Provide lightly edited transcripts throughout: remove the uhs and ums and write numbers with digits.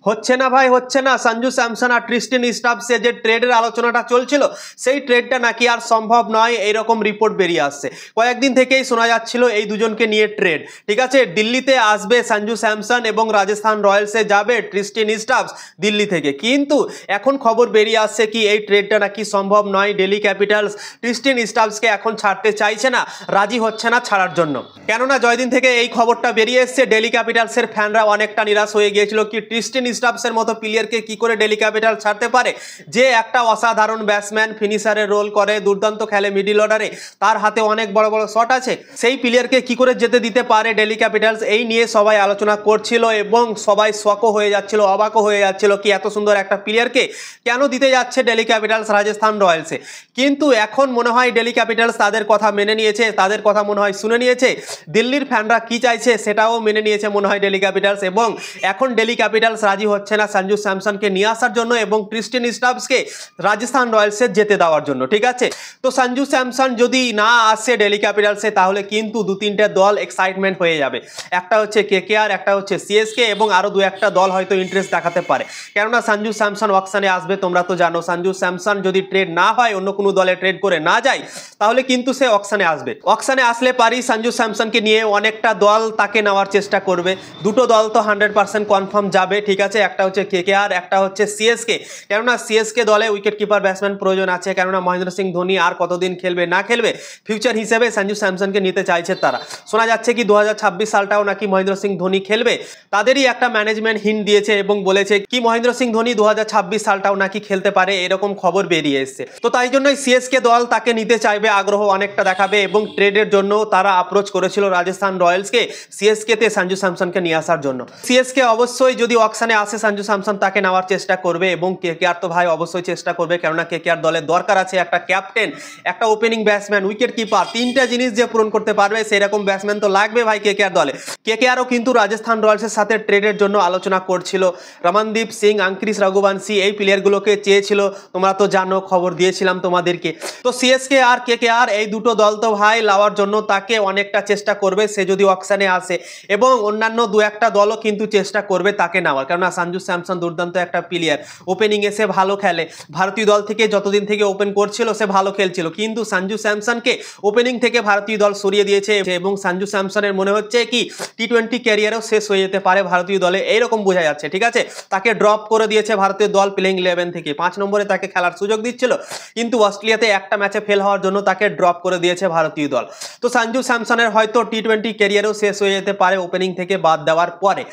হচ্ছে না ভাই, হচ্ছে না। সঞ্জু স্যামসন আর ট্রিস্টেন স্টাবসে যে ট্রেডের আলোচনাটা চলছিল সেই ট্রেডটা নাকি আর সম্ভব নয়, এইরকম রিপোর্ট বেরিয়ে আসছে। কয়েকদিন থেকেই শোনা যাচ্ছিল এই দুজনকে নিয়ে ট্রেড, ঠিক আছে। দিল্লিতে আসবে সঞ্জু স্যামসন এবং রাজস্থান রয়্যালসে যাবে ট্রিস্টেন স্টাবস দিল্লি থেকে। কিন্তু এখন খবর বেরিয়ে আসছে কি এই ট্রেডটা নাকি সম্ভব নয়। দিল্লি ক্যাপিটালস ট্রিস্টেন স্টাবসকে এখন ছাড়তে চাইছে না, রাজি হচ্ছে না ছাড়ার জন্য। কেননা জয়দিন থেকে এই খবরটা বেরিয়ে এসছে, দিল্লি ক্যাপিটালসের ফ্যানরা অনেকটা নিরাশ হয়ে গিয়েছিল কি ট্রিস্টেন স্টাবসের মতো প্লেয়ারকে কি করে দিল্লি ক্যাপিটাল ছাড়তে পারে, যে একটা অসাধারণ ব্যাটসম্যান, ফিনিশারের রোল করে, দুর্দান্ত খেলে মিডল অর্ডারে, তার হাতে অনেক বড় বড় শট আছে, সেই প্লেয়ারকে কি করে যেতে দিতে পারে দিল্লি ক্যাপিটালস। এই নিয়ে সবাই আলোচনা করছিল এবং সবাই শকও হয়ে যাচ্ছিল, অবাকও হয়ে যাচ্ছিল কি এত সুন্দর একটা প্লেয়ারকে কেন দিতে যাচ্ছে দিল্লি ক্যাপিটালস রাজস্থান রয়্যালসে। কিন্তু এখন মনে হয় দিল্লি ক্যাপিটালস তাদের কথা মেনে নিয়েছে, তাদের কথা মনে হয় শুনে নিয়েছে, দিল্লির ফ্যানরা কি চাইছে সেটাও মেনে নিয়েছে মনে হয় দিল্লি ক্যাপিটালস। এবং এখন দিল্লি ক্যাপিটালস রাজি হচ্ছে না সঞ্জু স্যামসনকে নিয়ে আসার জন্য এবং ট্রিস্টেন স্টাবসকে রাজস্থান রয়্যালসে যেতে দেওয়ার জন্য, ঠিক আছে। তো সঞ্জু স্যামসন যদি না আসে দিল্লি ক্যাপিটালসে তাহলে কিন্তু দু তিনটে দল এক্সাইটমেন্ট হয়ে যাবে। একটা হচ্ছে কেকেআর, একটা হচ্ছে সিএসকে এবং আরো দু একটা দল হয়তো ইন্টারেস্ট দেখাতে পারে। কেননা সঞ্জু স্যামসন অকশনে আসবে, তোমরা তো জানো সঞ্জু স্যামসন যদি ট্রেড না হয়, অন্য কোনো দলে ট্রেড করে না যায়, তাহলে কিন্তু সে অকশনে আসবে। অকশনে আসলে পারি সঞ্জু স্যামসনকে নিয়ে অনেকটা দল তাকে নেওয়ার চেষ্টা করবে। দুটো দল তো 100% কনফার্ম যাবে, ঠিক আছে। একটা হচ্ছে কেকেআর, একটা হচ্ছে সিএসকে। কেননা সিএসকে দলে উইকেট কিপার ব্যাটসম্যান প্রয়োজন আছে, কেননা মহেন্দ্র সিং ধোনি আর কতদিন খেলবে না খেলবে, ফিউচার হিসেবে সঞ্জু স্যামসনকে নিতে চাইছে তারা। শোনা যাচ্ছে কি 2026 সালটাও নাকি মহেন্দ্র সিং ধোনি খেলবে। তাদেরই একটা ম্যানেজমেন্ট হিন্ট দিয়েছে এবং বলেছে কি মহেন্দ্র সিং ধোনি 2026 সালটাও নাকি খেলতে পারে, এরকম খবর বেরিয়ে এসছে। তো তাই জন্যই সিএসকে দল তাকে নিতে চাইবে, আগ্রহ অনেকটা দেখাবে এবং ট্রেডের জন্য তারা অ্যাপ্রোচ করেছিল রাজস্থান রয়্যালসকে সিএসকে তে সঞ্জু স্যামসনকে নিয়ে আসার জন্য। সিএসকে অবশ্যই যদি অকশনে আসে সঞ্জু স্যামসন তাকে নেওয়ার চেষ্টা করবে এবং কেকেআর তো ভাই অবশ্যই চেষ্টা করবে, কেননা কেকেআর দলের দরকার আছে একটা ক্যাপ্টেন, একটা ওপেনিং ব্যাটসম্যান, উইকেট কিপার, তিনটা জিনিস যে পূরণ করতে পারবে সেরকম ব্যাটসম্যান তো লাগবে ভাই কেকেআর দলে। কেকেআরও কিন্তু রাজস্থান রয়্যালসের সাথে ট্রেডের জন্য আলোচনা করছিল। রমনদীপ সিং, আঙ্ক্রিস রঘুবংশী এই প্লেয়ারগুলোকে চেয়েছিল, তোমরা তো জানো, খবর দিয়েছিলাম তোমাদেরকে। তো সিএসকে আর কেকেআর এই দুটো দল তো ভাই লাওয়ার জন্য তাকে অনেকটা চেষ্টা করবে সে যদি অকশনে আসে, এবং অন্যান্য দু একটা দলও কিন্তু চেষ্টা করবে তাকে নেওয়ার, কেননা সঞ্জু স্যামসন দুর্দান্ত একটা প্লেয়ার, ওপেনিং এসে ভালো খেলে। ভারতীয় দল থেকে যতদিন থেকে ওপেন করছিল সে ভালো খেলছিল, কিন্তু সঞ্জু স্যামসনকে ওপেনিং থেকে ভারতীয় দল সরিয়ে দিয়েছে এবং সঞ্জু স্যামসনের মনে হচ্ছে কি টি-20 ক্যারিয়ারও শেষ হয়ে যেতে পারে ভারতীয় দলে, এইরকম বোঝা যাচ্ছে, ঠিক আছে। তাকে ড্রপ করে দিয়েছে ভারতীয় দল প্লেইং 11 থেকে, 5 নম্বরে তাকে খেলার সুযোগ দিচ্ছিল, কিন্তু অস্ট্রেলিয়াতে একটা ম্যাচে ফেল হওয়ার জন্য তাকে ড্রপ করে দিয়েছে ভারতীয় দল। তো সঞ্জু স্যামসনের হয়তো টি-20 ক্যারিয়ারও শেষ হয়ে যেতে পারে ওপেনিং থেকে বাদ দেওয়ার পরে।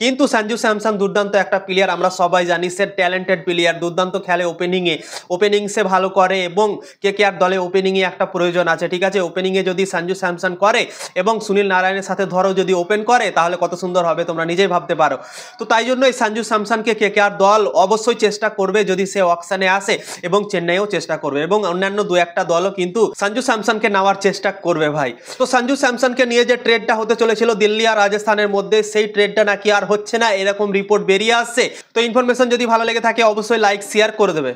কিন্তু সঞ্জু স্যামসন দুর্দান্ত একটা প্লেয়ার, আমরা সবাই জানি সে ট্যালেন্টেড প্লেয়ার, দুর্দান্ত খেলে ওপেনিংয়ে, ওপেনিং সে ভালো করে এবং কেকেআর দলে ওপেনিংয়ে একটা প্রয়োজন আছে, ঠিক আছে। ওপেনিংয়ে যদি সঞ্জু স্যামসন করে এবং সুনীল নারায়ণের সাথে ধরো যদি ওপেন করে তাহলে কত সুন্দর হবে, তোমরা নিজেই ভাবতে পারো। তো তাই জন্যই সঞ্জু স্যামসনকে কেকেআর দল অবশ্যই চেষ্টা করবে যদি সে অকশনে আসে, এবং চেন্নাইও চেষ্টা করবে, এবং অন্যান্য দু একটা দলও কিন্তু সঞ্জু স্যামসনকে নেওয়ার চেষ্টা করবে ভাই। তো সঞ্জু স্যামসনকে নিয়ে যে ট্রেডটা হতে চলেছিল দিল্লি আর রাজস্থানের মধ্যে, সেই ট্রেডটা নাকি আর হচ্ছে না, এরকম রিপোর্ট বেরিয়ে আসছে। তো ইনফরমেশন যদি ভালো লেগে থাকে অবশ্যই লাইক শেয়ার করে দেবে।